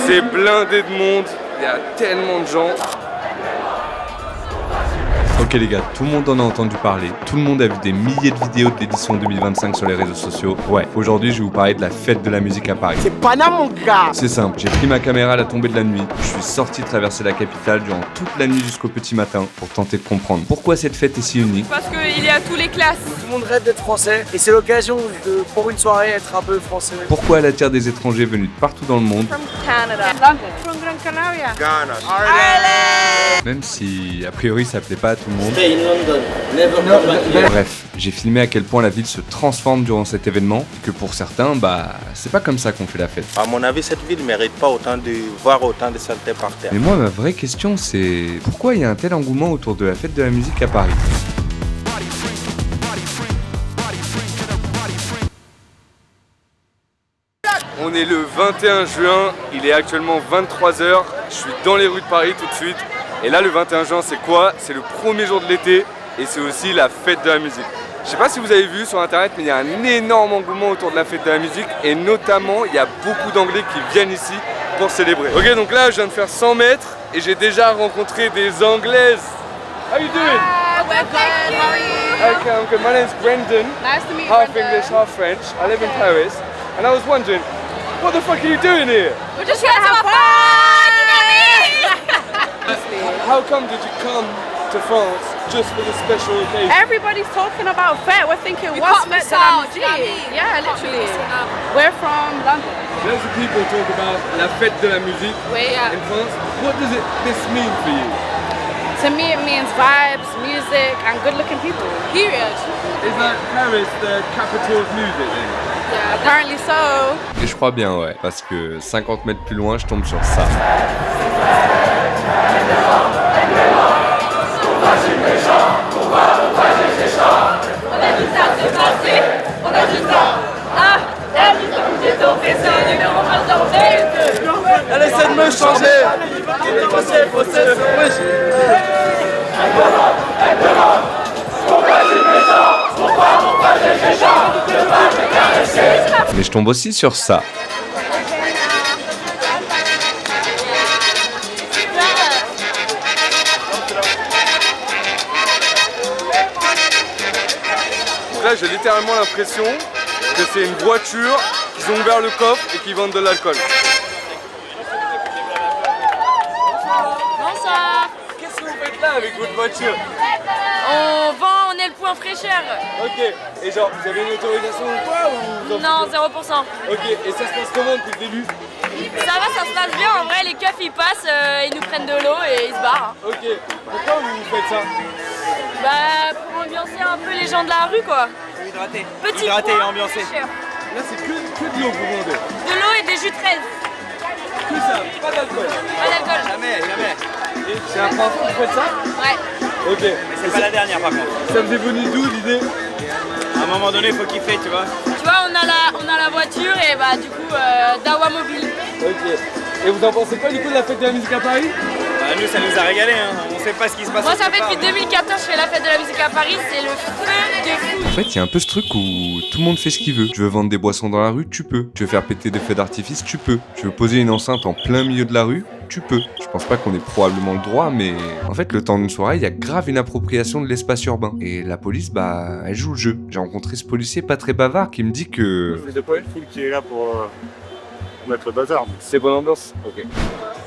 C'est blindé de monde, il y a tellement de gens. Ok les gars, tout le monde en a entendu parler, tout le monde a vu des milliers de vidéos de l'édition 2025 sur les réseaux sociaux. Ouais, aujourd'hui je vais vous parler de la fête de la musique à Paris. C'est pas là mon gars. C'est simple, j'ai pris ma caméra à la tombée de la nuit, je suis sorti traverser la capitale durant toute la nuit jusqu'au petit matin pour tenter de comprendre pourquoi cette fête est si unique. Parce qu'il est à tous les classes. Tout le monde rêve d'être français et c'est l'occasion de, pour une soirée, être un peu français. Pourquoi elle attire des étrangers venus de partout dans le monde. From Canada. London. From Gran Canaria. Ghana. Même si a priori ça plaît pas à tout le monde. Stay in London, never come back here. Bref, j'ai filmé à quel point la ville se transforme durant cet événement et que pour certains, c'est pas comme ça qu'on fait la fête. À mon avis, cette ville ne mérite pas autant de voir autant de saleté par terre. Mais moi, ma vraie question, c'est pourquoi il y a un tel engouement autour de la fête de la musique à Paris? On est le 21 juin, il est actuellement 23h, je suis dans les rues de Paris tout de suite. Et là, le 21 juin, c'est quoi? C'est le premier jour de l'été et c'est aussi la fête de la musique. Je sais pas si vous avez vu sur internet, mais il y a un énorme engouement autour de la fête de la musique et notamment, il y a beaucoup d'Anglais qui viennent ici pour célébrer. Ok, donc là, je viens de faire 100 mètres et j'ai déjà rencontré des Anglaises. How you doing? We're good. How are you? Okay, I'm good. My name's Brendan. Nice to meet you. Half Brenda. English, half French. I live in Paris. And I was wondering, what the fuck are you doing here? We're just here to have fun. How come did you come to France just for this special occasion? Everybody's talking about fête. We're thinking, We what's can't miss fête de la out, do you know what I musique? mean? Yeah, Can't be literally. missing out. We're from London. Lots of people talk about la fête de la musique in France. What does this mean for you? To me, it means vibes, music, and good-looking people. Period. Is that Paris the capital of music then? Yeah. Apparently so. Et je crois bien, ouais, parce que 50 mètres plus loin, je tombe sur ça. Elle essaie de me changer. Mais je tombe aussi sur ça. Là, j'ai littéralement l'impression que c'est une voiture, qu'ils ont ouvert le coffre et qu'ils vendent de l'alcool. Bonsoir. Qu'est-ce que vous faites là avec votre voiture? On est le point fraîcheur. Ok, et genre, vous avez une autorisation ou quoi ou vous en Non, foutez? 0%. Ok, et ça se passe comment depuis le début? Ça va, ça se passe bien. En vrai, les keufs ils passent, ils nous prennent de l'eau et ils se barrent. Ok, pourquoi vous faites ça? Bah, pour ambiancer un peu les gens de la rue, quoi. Hydraté. Petit Hydraté et point ambiancé. fraîcheur. Là, c'est que de l'eau que vous vendez. De l'eau et des jus de fraise. Que ça, pas d'alcool. Pas d'alcool. Jamais, jamais. Et c'est la première fois que vous faites ça? Ouais. Ok. Mais c'est pas la dernière par contre. Ça vous est venu d'où l'idée? À un moment donné, il faut kiffer, tu vois. Tu vois, on a la voiture et bah du coup, Dawa Mobile. Ok. Et vous en pensez quoi du coup de la fête de la musique à Paris? Bah, nous, ça nous a régalé, hein. On sait pas ce qui se passe. Moi, ça autre fait part, depuis mais- 2014 je fais la fête de la musique à Paris, c'est le feu de fou. En fait, il y a un peu ce truc où tout le monde fait ce qu'il veut. Tu veux vendre des boissons dans la rue, tu peux. Tu veux faire péter des feux d'artifice, tu peux. Tu veux poser une enceinte en plein milieu de la rue, tu peux. Je pense pas qu'on ait probablement le droit, mais en fait, le temps d'une soirée, il y a grave une appropriation de l'espace urbain. Et la police, elle joue le jeu. J'ai rencontré ce policier pas très bavard qui me dit que C'est pas une foule qui est là pour mettre le bazar. c'est bonne ambiance. Ok.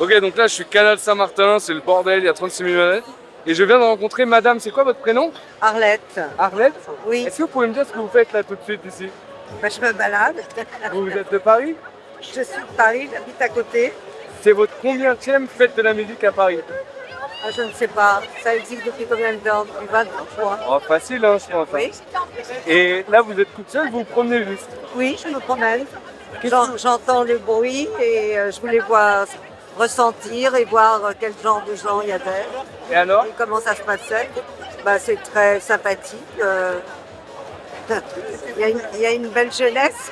Ok, donc là, je suis Canal Saint-Martin, c'est le bordel, il y a 36 000 manèges. Et je viens de rencontrer madame, c'est quoi votre prénom? Arlette, Arlette? oui, Est-ce que vous pouvez me dire ce que vous faites là tout de suite ici? je me balade. Vous êtes de Paris? Je suis de Paris, j'habite à côté. C'est votre combienième fête de la musique à Paris? Ah, je ne sais pas, ça existe depuis combien de temps? Depuis 23. Oh, facile, hein, je pense. Oui, Et là, vous êtes toute seule, vous vous promenez juste. oui, je me promène. J'entends le bruit et je voulais voir, ressentir et voir quel genre de gens il y avait Et alors? et comment ça se passait. C'est très sympathique. Il y a une belle jeunesse.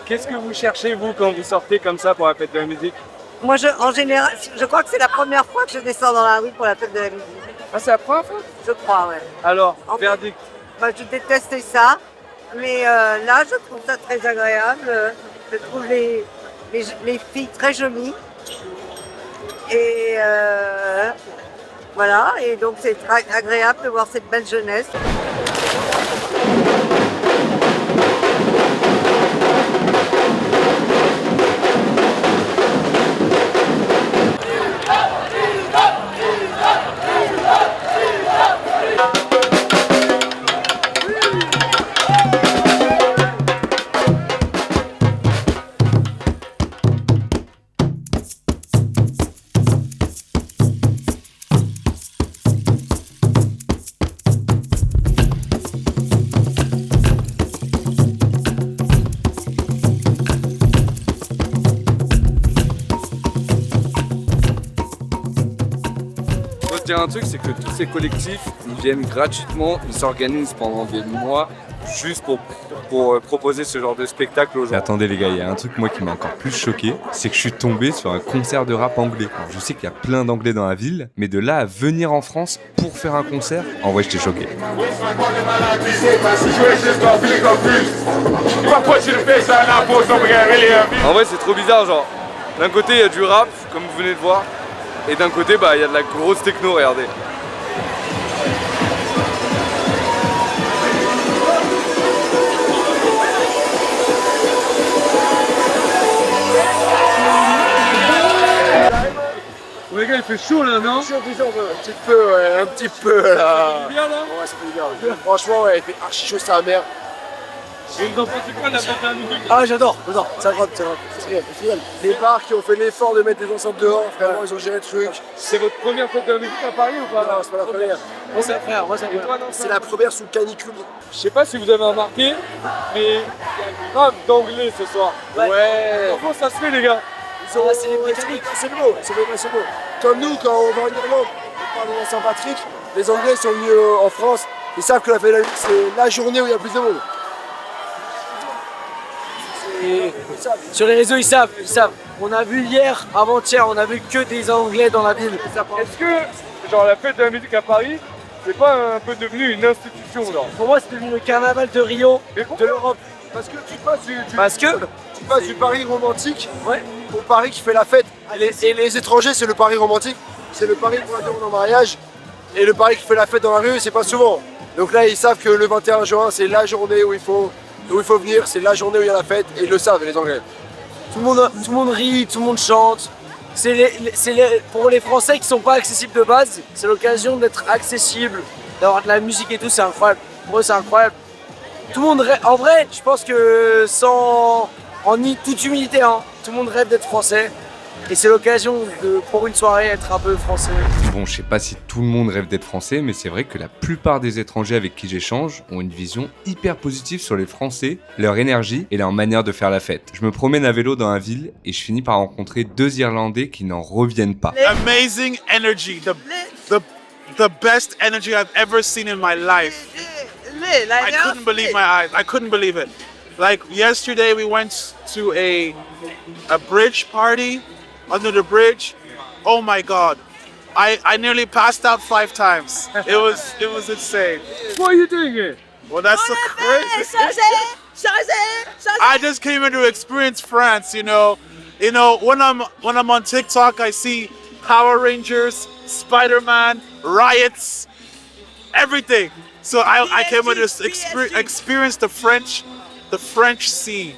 Qu'est-ce que vous cherchez, vous, quand vous sortez comme ça pour la fête de la musique? Moi, en général, je crois que c'est la première fois que je descends dans la rue pour la fête de la musique. Ah, c'est la première fois? Je crois, ouais. Alors, En fait- verdict. Je détestais ça, mais là, je trouve ça très agréable. Je trouve les filles très jolies. Et voilà, et donc c'est très agréable de voir cette belle jeunesse. Dire un truc, c'est que tous ces collectifs, ils viennent gratuitement, ils s'organisent pendant des mois juste pour proposer ce genre de spectacle aux gens. Mais attendez les gars, il y a un truc moi qui m'a encore plus choqué, c'est que je suis tombé sur un concert de rap anglais. Alors, je sais qu'il y a plein d'anglais dans la ville, mais de là à venir en France pour faire un concert, en vrai j'étais choqué. En vrai c'est trop bizarre, genre d'un côté il y a du rap comme vous venez de voir, et d'un côté bah il y a de la grosse techno, regardez. Les gars, il fait chaud là, non? Chaud, un petit peu là. Bien là? Ouais, c'est plus bien. Franchement, ouais, il fait archi chaud, c'est la merde. Et vous en pensez quoi de la fête de la musique? Ah, j'adore, c'est incroyable, c'est génial. Les bars qui ont fait l'effort de mettre les enceintes dehors, vraiment, ils ont géré le truc. C'est votre première fête de la musique à Paris ou pas? Non, c'est pas la première. Moi, c'est la première. C'est la première sous canicule. Je sais pas si vous avez remarqué, mais il y a grave d'anglais ce soir. Ouais. Comment ça se fait, les gars? C'est les Britanniques, c'est le mot, c'est le mot. Comme nous, quand on va en Irlande, on parle de Saint-Patrick, les Anglais sont venus en France, ils savent que la fête de la musique, c'est la journée où il y a plus de monde. Sur les réseaux, ils savent. On a vu hier, avant-hier, on a vu que des Anglais dans la ville. Est-ce que, genre, la fête de la musique à Paris, c'est pas un peu devenu une institution, genre? Pour moi, c'est devenu le carnaval de Rio, de l'Europe. Parce que tu passes du Paris romantique au Paris qui fait la fête. Et les étrangers, c'est le Paris romantique, c'est le Paris pour la demande en mariage. Et le Paris qui fait la fête dans la rue, c'est pas souvent. Donc là, ils savent que le 21 juin, c'est la journée où il faut venir, c'est la journée où il y a la fête, et ils le savent, les Anglais. Tout le monde rit, tout le monde chante. Pour les Français qui sont pas accessibles de base, c'est l'occasion d'être accessible, d'avoir de la musique et tout, c'est incroyable. Pour eux, c'est incroyable. Tout le monde rêve, en vrai, je pense que toute humilité, hein, tout le monde rêve d'être français. Et c'est l'occasion de, pour une soirée, être un peu français. Bon, je sais pas si tout le monde rêve d'être français, mais c'est vrai que la plupart des étrangers avec qui j'échange ont une vision hyper positive sur les Français, leur énergie et leur manière de faire la fête. Je me promène à vélo dans la ville et je finis par rencontrer 2 Irlandais qui n'en reviennent pas. Amazing energy, the best energy I've ever seen in my life. I couldn't believe my eyes. I couldn't believe it. Like yesterday, we went to a bridge party under the bridge. Oh my God, I nearly passed out 5 times. It was insane. What are you doing here? Well, that's so crazy. I just came here to experience France. You know, when I'm on TikTok, I see Power Rangers, Spider-Man, riots, everything. So I came here to experience the French scene.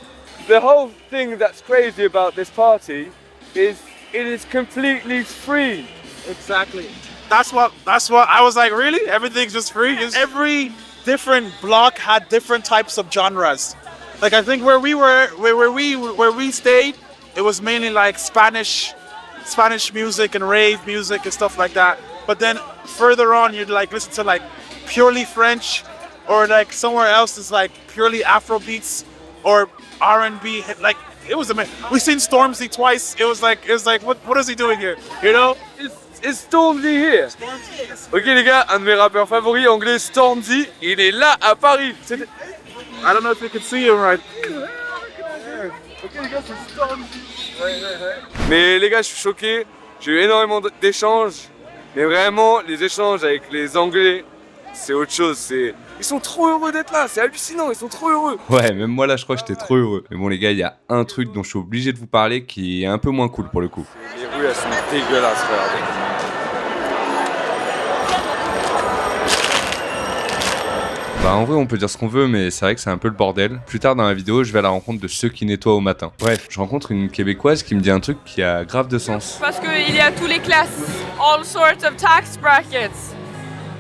The whole thing that's crazy about this party is it is completely free. Exactly. That's what I was like, really? Everything's just free? Every different block had different types of genres. Like I think where we stayed, it was mainly like Spanish music and rave music and stuff like that. But then further on you'd like listen to like purely French, or like somewhere else is like purely Afro beats or R&B. Like it was amazing. We've seen Stormzy twice. It was like what is he doing here? You know? Is Stormzy here? Ok les gars, un de mes rappeurs favoris anglais, Stormzy, il est là à Paris. I don't know if you can see him right. Ok les gars, c'est Stormzy. Mais les gars, je suis choqué. J'ai eu énormément d'échanges. Mais vraiment, les échanges avec les Anglais, c'est autre chose. Ils sont trop heureux d'être là, c'est hallucinant, ils sont trop heureux. Ouais, même moi là, je crois que j'étais trop heureux. Mais bon, les gars, il y a un truc dont je suis obligé de vous parler qui est un peu moins cool pour le coup. Les rues, elles sont dégueulasses, regardez. Bah en vrai on peut dire ce qu'on veut mais c'est vrai que c'est un peu le bordel. Plus tard dans la vidéo je vais à la rencontre de ceux qui nettoient au matin. Bref, je rencontre une québécoise qui me dit un truc qui a grave de sens. Parce qu'il y a toutes les classes, all sorts of tax brackets.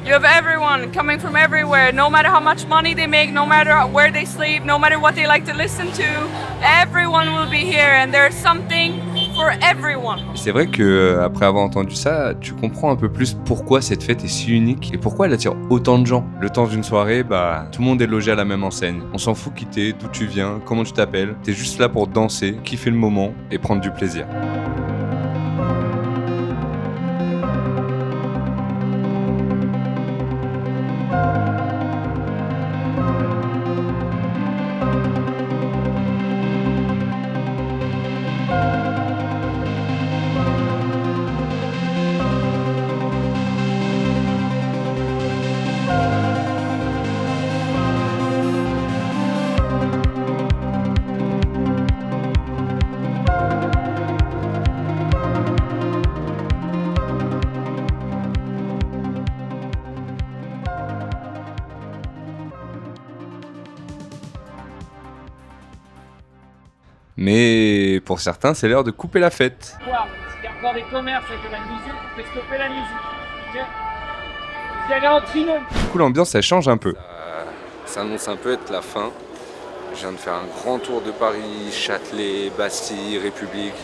You have everyone coming from everywhere, no matter how much money they make, no matter where they sleep, no matter what they like to listen to, everyone will be here and there's something for everyone. C'est vrai que après avoir entendu ça, tu comprends un peu plus pourquoi cette fête est si unique et pourquoi elle attire autant de gens. Le temps d'une soirée, bah tout le monde est logé à la même enseigne. On s'en fout qui t'es, d'où tu viens, comment tu t'appelles. T'es juste là pour danser, kiffer le moment et prendre du plaisir. Mais pour certains, c'est l'heure de couper la fête. S'il y a encore des commerces avec de la musique, on fait stopper la musique. Ok ? Vous allez en trinôme. Du coup, l'ambiance, elle change un peu. Ça annonce un peu être la fin. Je viens de faire un grand tour de Paris, Châtelet, Bastille, République.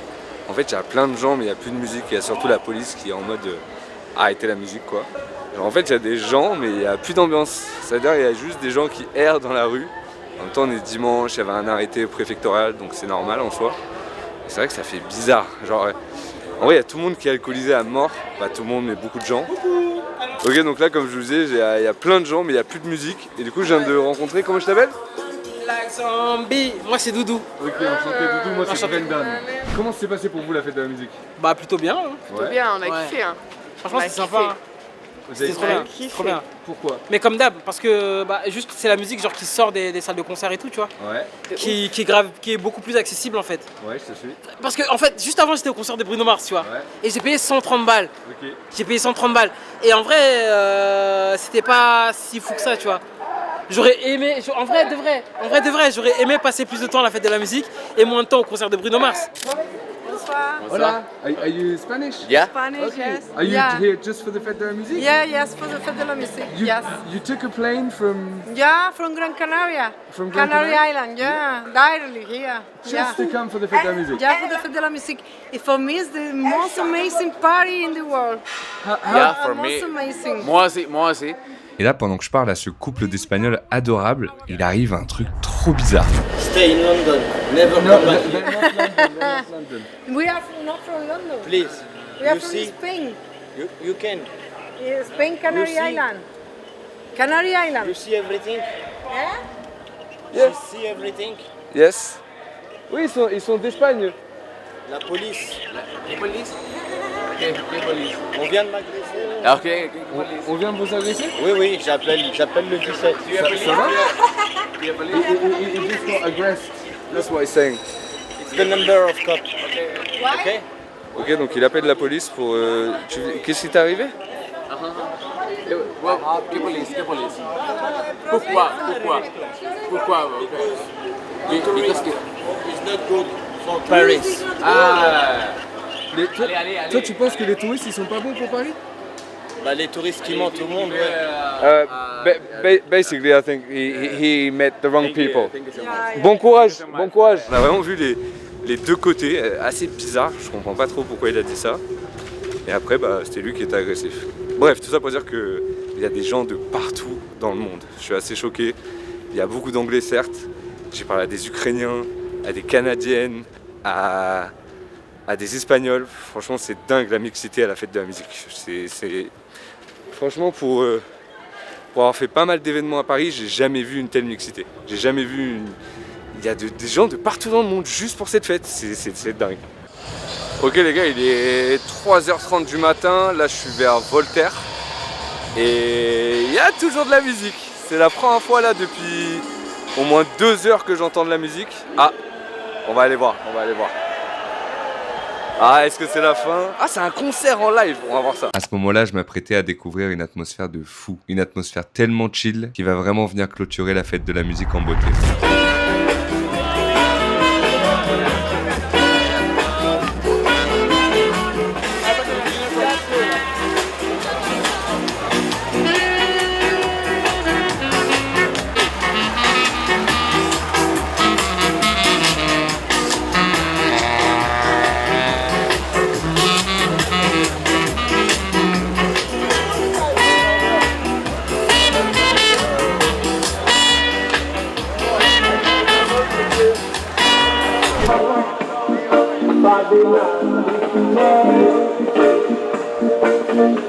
En fait, il y a plein de gens, mais il n'y a plus de musique. Il y a surtout la police qui est en mode arrêtez la musique, quoi. Alors, en fait, il y a des gens, mais il n'y a plus d'ambiance. C'est-à-dire il y a juste des gens qui errent dans la rue. En même temps, on est dimanche, il y avait un arrêté préfectoral, donc c'est normal en soi. Et c'est vrai que ça fait bizarre. Genre, en vrai, il y a tout le monde qui est alcoolisé à mort. Pas tout le monde, mais beaucoup de gens. Ok, donc là, comme je vous disais, il y a plein de gens, mais il n'y a plus de musique. Et du coup, je viens de rencontrer, comment je t'appelle ? Like zombie. Moi c'est Doudou. Ok, enchanté Doudou, moi c'est Brendan. Comment s'est passé pour vous la fête de la musique ? Bah plutôt bien. Hein. Ouais. Bien, on a Ouais. kiffé. Hein. Franchement On a c'est sympa. kiffé. Hein. Vous avez C'était trop bien. kiffé. Trop bien. Pourquoi ? Mais comme d'hab, parce que bah, juste c'est la musique genre qui sort des salles de concert et tout, tu vois. Ouais, Qui est grave, qui est beaucoup plus accessible en fait. ouais, je te suis. Parce que en fait, juste avant j'étais au concert de Bruno Mars, tu vois. Ouais, Et j'ai payé 130 balles. ok. J'ai payé 130 balles. Et en vrai, c'était pas si fou que ça, tu vois. J'aurais aimé, en vrai de vrai, j'aurais aimé passer plus de temps à la fête de la musique et moins de temps au concert de Bruno Mars. Bonsoir. Hola, are you Spanish? Yeah. Spanish, Okay. yes. Are you yeah. here just for the fête de la musique? Yeah, yes, for the Fête de la Musique. You, Yes. you took a plane from Yeah, from Gran Canaria. From Gran Canary Canaria? Island, yeah. Directly here. just yeah. to come for the fête de la musique? Yeah, for the Fête de la Musique. It for me is the most amazing party in the world. Yeah, for Most me. amazing. Moi aussi. Et là, pendant que je parle à ce couple d'Espagnols adorables, il arrive un truc trop bizarre. Stay in London. Never No, come back. they're not London. We are not from London. Please. We are You from see? Spain. You can. Yeah, Spain, Canary see? Island. Canary You Island. see everything. Yeah? Yes. You see everything. Yes. Oui, ils sont d'Espagne. La police. Les police? Ok, police. On vient de m'agresser. Ok, on vient de vous agresser? Oui, j'appelle le 17. Ça va? He just got aggressed. That's what he's saying. It's the number of cops. Why? Okay? Ok, donc il appelle la police pour... Qu'est-ce qui t'est arrivé? Que police? Pourquoi? Because it's not good for Paris. Ah. Toi, tu penses que les touristes, ils sont pas bons pour Paris? Bah, les touristes qui mentent au monde, ouais. Basically, I think he met the wrong people. Bon courage, bon courage. On a vraiment vu les deux côtés, assez bizarre. Je comprends pas trop pourquoi il a dit ça. Et après, bah, c'était lui qui était agressif. Bref, tout ça pour dire qu'il y a des gens de partout dans le monde. Je suis assez choqué. Il y a beaucoup d'anglais, certes. J'ai parlé à des Ukrainiens, à des Canadiennes, à des Espagnols. Franchement, c'est dingue la mixité à la fête de la musique. Franchement, pour avoir fait pas mal d'événements à Paris, j'ai jamais vu une telle mixité. J'ai jamais vu Il y a des gens de partout dans le monde juste pour cette fête. C'est dingue. Ok les gars, il est 3h30 du matin. Là, je suis vers Voltaire. Et il y a toujours de la musique. c'est la première fois là depuis au moins 2 heures que j'entends de la musique. Ah, on va aller voir, Ah, est-ce que c'est la fin? Ah, c'est un concert en live, on va voir ça. À ce moment-là, je m'apprêtais à découvrir une atmosphère de fou. Une atmosphère tellement chill qui va vraiment venir clôturer la fête de la musique en beauté.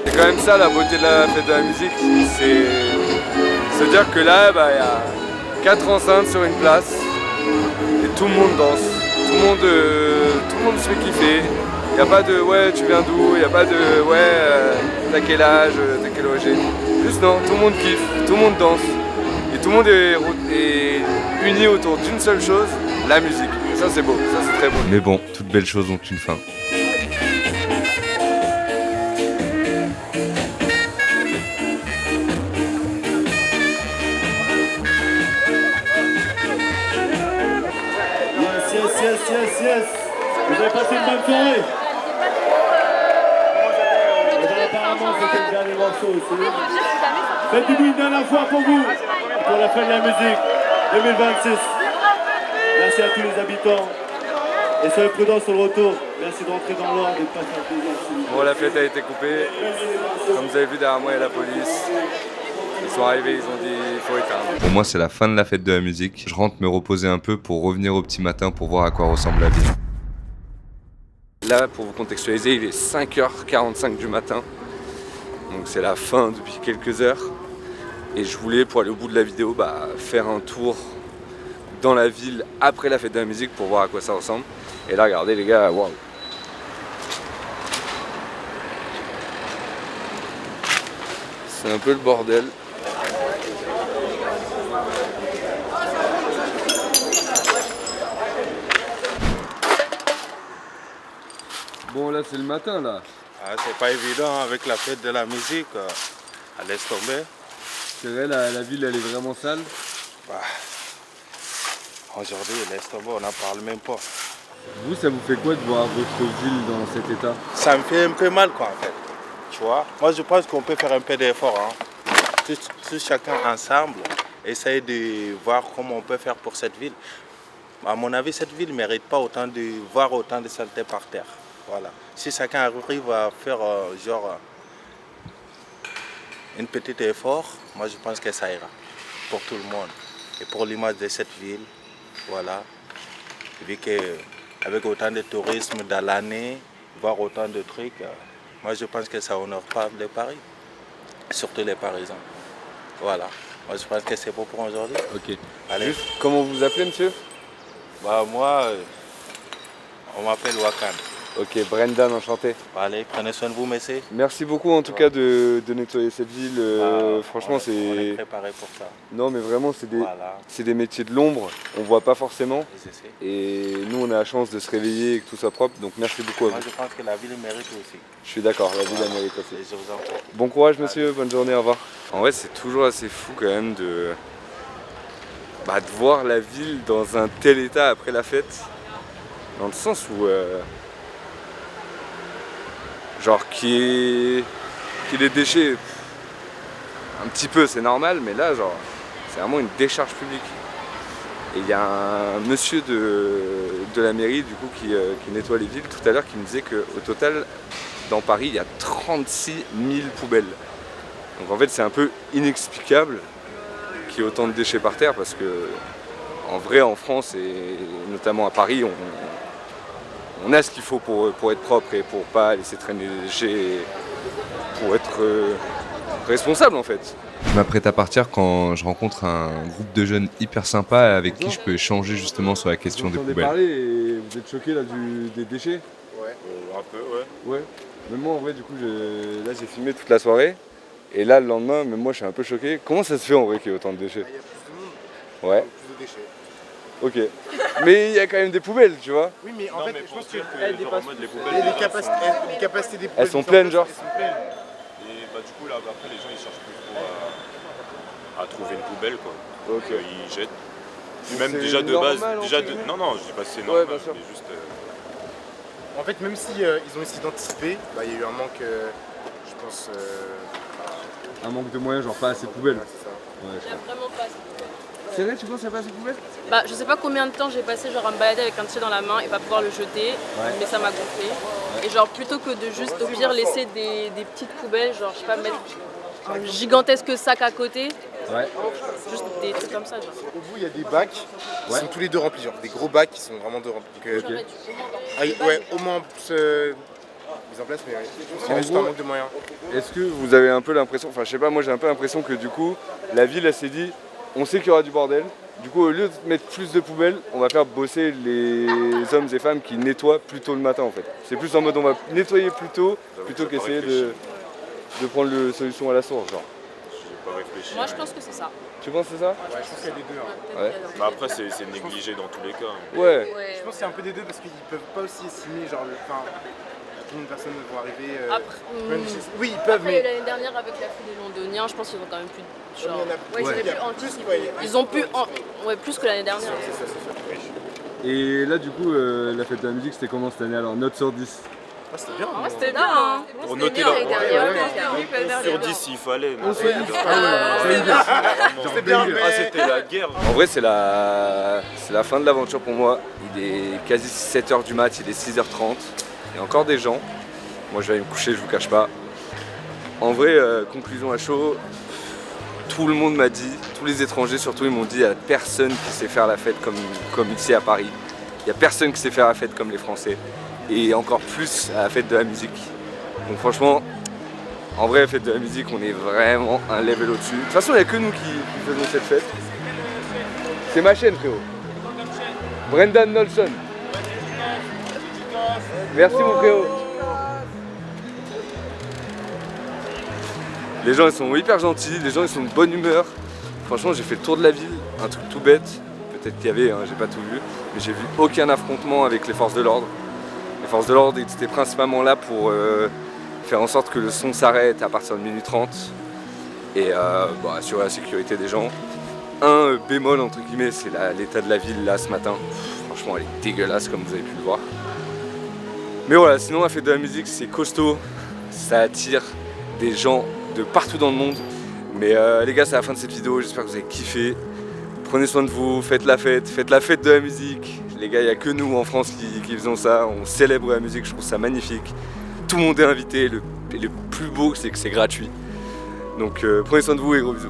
C'est quand même ça la beauté de la fête de la musique, c'est se dire que là, bah, y a 4 enceintes sur une place et tout le monde danse, tout le monde se fait kiffer. Il n'y a pas de ouais tu viens d'où, il n'y a pas de ouais t'as quel âge, t'as quelle origine. Juste non, tout le monde kiffe, tout le monde danse et tout le monde est uni autour d'une seule chose, la musique. Ça c'est beau, ça c'est très beau. Mais bon, toutes belles choses ont une fin. Yes. Vous avez passé une bonne soirée. Et bien, apparemment, c'était le dernier morceau aussi. Faites du bruit une dernière fois pour vous, pour la fin de la musique 2026. Merci à tous les habitants. Et soyez prudents sur le retour. Merci de rentrer dans l'ordre et de passer un plaisir. Bon, la fête a été coupée. Comme vous avez vu derrière moi, il y a la police. Ils sont arrivés, ils ont dit il faut éteindre. Pour moi, c'est la fin de la fête de la musique. Je rentre me reposer un peu pour revenir au petit matin pour voir à quoi ressemble la ville. Là, pour vous contextualiser, il est 5h45 du matin. Donc c'est la fin depuis quelques heures. Et je voulais, pour aller au bout de la vidéo, faire un tour dans la ville après la fête de la musique pour voir à quoi ça ressemble. Et là, regardez les gars, waouh! C'est un peu le bordel. Bon, là c'est le matin là. Ah, c'est pas évident avec la fête de la musique. Laisse tomber. C'est vrai, la ville elle est vraiment sale. Aujourd'hui, laisse tomber, on n'en parle même pas. Vous, ça vous fait quoi de voir votre ville dans cet état? Ça me fait un peu mal quoi en fait. Tu vois, moi je pense qu'on peut faire un peu d'effort. Hein. Tous chacun ensemble, essayer de voir comment on peut faire pour cette ville. À mon avis, cette ville ne mérite pas de voir autant de saleté par terre. Voilà. Si chacun arrive à faire un petit effort, moi je pense que ça ira pour tout le monde. Et pour l'image de cette ville, voilà. Vu qu'avec autant de tourisme dans l'année, voir autant de trucs, moi je pense que ça honore pas le Paris. Surtout les Parisiens. Voilà. Moi je pense que c'est bon pour aujourd'hui. Ok. Allez. Juste, comment vous vous appelez monsieur? Moi, on m'appelle Wakan. Ok, Brendan, enchanté. Allez, prenez soin de vous, messieurs. Merci beaucoup en tout cas de nettoyer cette ville. Franchement, c'est. On est préparé pour ça. Non, mais vraiment, c'est des métiers de l'ombre. On voit pas forcément. Et nous, on a la chance de se réveiller et que tout soit propre. Donc, merci beaucoup à vous. Moi, je pense que la ville mérite aussi. Je suis d'accord, la ville elle mérite aussi. Et je vous en prie. Bon courage, monsieur. Bonne journée. Au revoir. En vrai, c'est toujours assez fou quand même de voir la ville dans un tel état après la fête. Dans le sens où. Qu'il y ait des déchets, un petit peu c'est normal, mais là c'est vraiment une décharge publique. Et il y a un monsieur de la mairie du coup qui nettoie les villes tout à l'heure qui me disait qu'au total dans Paris il y a 36 000 poubelles. Donc en fait c'est un peu inexplicable qu'il y ait autant de déchets par terre parce que en vrai en France et notamment à Paris on a ce qu'il faut pour être propre et pour pas laisser traîner les déchets, pour être responsable en fait. Je m'apprête à partir quand je rencontre un groupe de jeunes hyper sympas avec qui je peux échanger justement sur la question des poubelles. Vous entendez parler et vous êtes choqués là des déchets? Ouais. Un peu, ouais. Ouais. Même moi en vrai du coup j'ai filmé toute la soirée Et là, le lendemain, même moi, je suis un peu choqué. Comment ça se fait en vrai qu'il y ait autant de déchets? Il y a plus de monde, Ouais, plus de déchets. ok. Mais il y a quand même des poubelles, tu vois. Oui, mais en fait, je pense que les capacités des poubelles. Elles sont pleines, genre. Elles sont pleines. Et bah du coup là après les gens ils cherchent plus trop à trouver une poubelle quoi. Ok. Ils jettent. Puis Donc même c'est déjà de normal, base, entre déjà guillemets. non je dis pas que c'est Ouais, normal, bien sûr. mais juste En fait, même si ils ont essayé d'anticiper, bah, il y a eu un manque, je pense. Un manque de moyens, genre pas assez de poubelles. C'est ça. Ouais, je Il y a comprends. vraiment pas assez de poubelles. C'est vrai, tu penses qu'il n'y a pas assez de poubelles? Bah, je sais pas combien de temps j'ai passé genre à me balader avec un déchet dans la main et pas pouvoir le jeter, mais ça m'a gonflé. Et genre plutôt que de juste au pire laisser des petites poubelles, genre je sais pas, mettre un gigantesque sac à côté, Ouais. juste des trucs comme ça. Genre. Au bout, il y a des bacs qui Ouais. sont tous les deux remplis, genre des gros bacs qui sont vraiment deux remplis. Donc, J'aurais dû au moins avoir ah, des bacs. ouais, au moins plus mise en place, mais je pense qu'il y a juste un manque de moyens. Est-ce que vous avez un peu l'impression, enfin je sais pas, moi j'ai un peu l'impression que du coup, la ville elle s'est dit, on sait qu'il y aura du bordel, du coup au lieu de mettre plus de poubelles, on va faire bosser les hommes et femmes qui nettoient plus tôt le matin en fait. C'est plus en mode on va nettoyer plus tôt, plutôt qu'essayer de prendre la solution à la source genre. j'ai pas réfléchi. Moi je pense que c'est ça. Tu penses que c'est ça? Ouais, je pense qu'il y a des deux. Hein. Ouais. Bah après c'est négligé dans tous les cas. Ouais. Je pense qu'il y a un peu des deux parce qu'ils peuvent pas aussi estimer, genre, combien de personnes vont arriver. Oui, ils peuvent, Après, mais. l'année dernière avec la foule des Londoniens, je pense qu'ils ont quand même pu. Genre, Il y en a- ouais, ils ouais. avaient Il y a pu plus, anticiper. ouais, Ils ont pu. Ouais, plus que l'année dernière. C'est ça. Et là du coup, la fête de la musique c'était comment cette année alors? Note sur 10? Ah, c'était bien. Ouais, c'était bien. Hein. Pour noter leur sur 10 s'il fallait. mais c'était bien. Ah c'était la guerre. En vrai c'est la fin de l'aventure pour moi. Il est quasi 7h du mat, il est 6h30. Il y a encore des gens. Moi je vais aller me coucher, je vous cache pas. En vrai, conclusion à chaud, tout le monde m'a dit, tous les étrangers surtout, ils m'ont dit il n'y a personne qui sait faire la fête comme ici à Paris. Il n'y a personne qui sait faire la fête comme les Français. Et encore plus à la fête de la musique. Donc franchement, en vrai, la fête de la musique, on est vraiment un level au-dessus. De toute façon, il n'y a que nous qui faisons cette fête. C'est ma chaîne, frérot. Brendan Nolson. Merci, mon frérot. Les gens, ils sont hyper gentils, les gens, ils sont de bonne humeur. Franchement, j'ai fait le tour de la ville, un truc tout bête. Peut-être qu'il y avait, hein, j'ai pas tout vu. Mais j'ai vu aucun affrontement avec les forces de l'ordre. Les forces de l'ordre étaient principalement là pour faire en sorte que le son s'arrête à partir de minuit 30 et assurer la sécurité des gens. Un bémol entre guillemets, c'est l'état de la ville là ce matin. Franchement, elle est dégueulasse comme vous avez pu le voir. Mais voilà, sinon la fête de la musique c'est costaud, ça attire des gens de partout dans le monde. Mais les gars, c'est la fin de cette vidéo, j'espère que vous avez kiffé. Prenez soin de vous, faites la fête de la musique. Les gars, il n'y a que nous en France qui faisons ça, on célèbre la musique, je trouve ça magnifique. Tout le monde est invité, et le plus beau c'est que c'est gratuit. Donc prenez soin de vous et gros bisous.